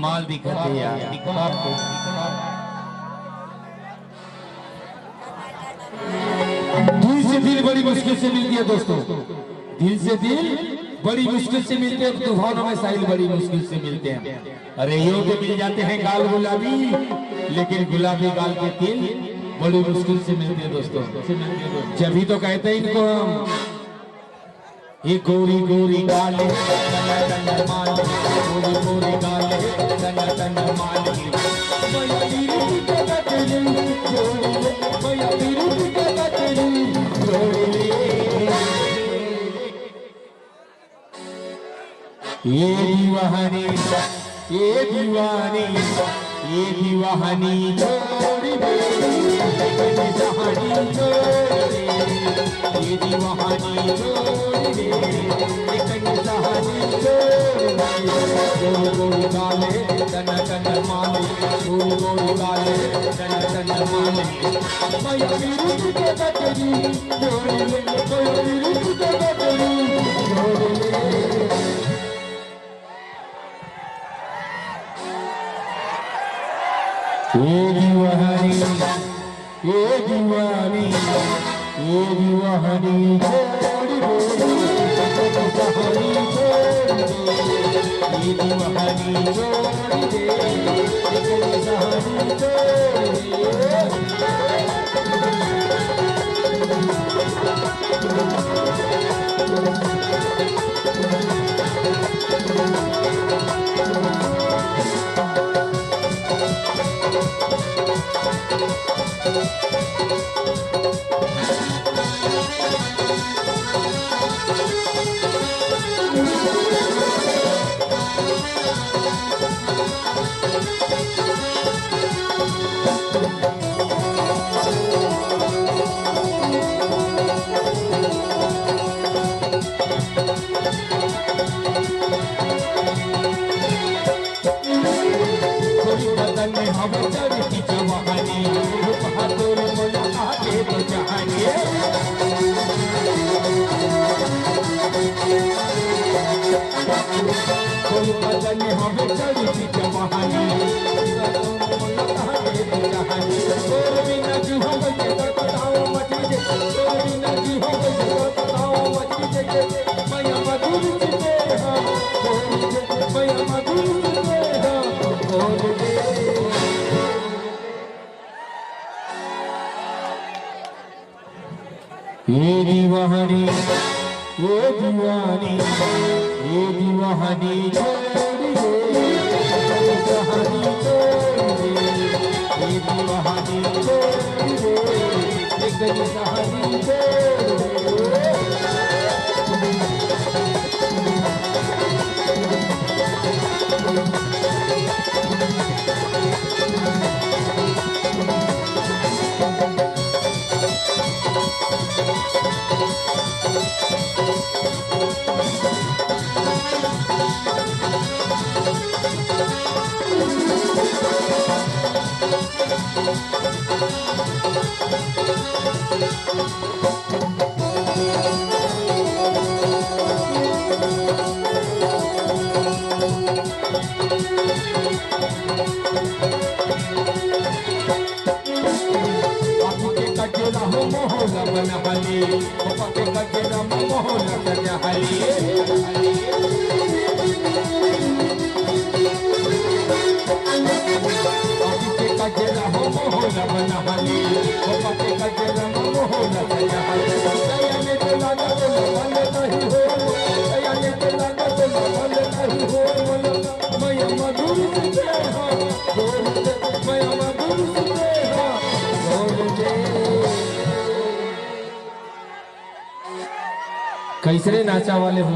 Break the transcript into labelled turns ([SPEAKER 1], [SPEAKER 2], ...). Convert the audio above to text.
[SPEAKER 1] माल दिखाते यार। दिल से दिल बड़ी मुश्किल से मिलती है दोस्तों, दिल से दिल बड़ी मुश्किल से मिलते हैं, तूफानों में साहिल बड़ी मुश्किल से मिलते हैं। अरे यो के मिल जाते हैं गाल गुलाबी, लेकिन गुलाबी गाल के तिल बड़ी मुश्किल से मिलते हैं दोस्तों। जब तो कहते हैं इनको हम, ये गोरी गोरी गाले गोरी गोरी गाले ये दीवानी ये दीवानी ये दीवानी छोड़ दे, जहानी छोड़ दे, ये दीवानी छोड़ दे, जहानी छोड़ दे। गोल गोल गाले तन तन माले, गोल गोल गाले तन तन माले, मैं विरुद्ध के बदली जोड़ ले, मैं विरुद्ध के बदली जोड़ ले। ये दीवानी ये दीवानी ये दीवानी छोड़ दे, कहानी छोड़ दे, ये दीवानी छोड़ दे, कहानी छोड़ ये दीवानी ये दीवानी ये दीवानी छोड़ दे, कहानी छोड़ दे, ये दीवानी छोड़ दे, एक कहानी छोड़ दे। मोहला बनहली पके कजरा मोहला कजहली पके कजरा मोहला बनहली पके कजरा मोहला कजहली दयाने चला ना बंद नहीं हो दयाने चला ना बंद नहीं हो मैं मधुर से हां बोल दे मैं मधुर से हां बोल दे। कैसरे नाचा वाले हो।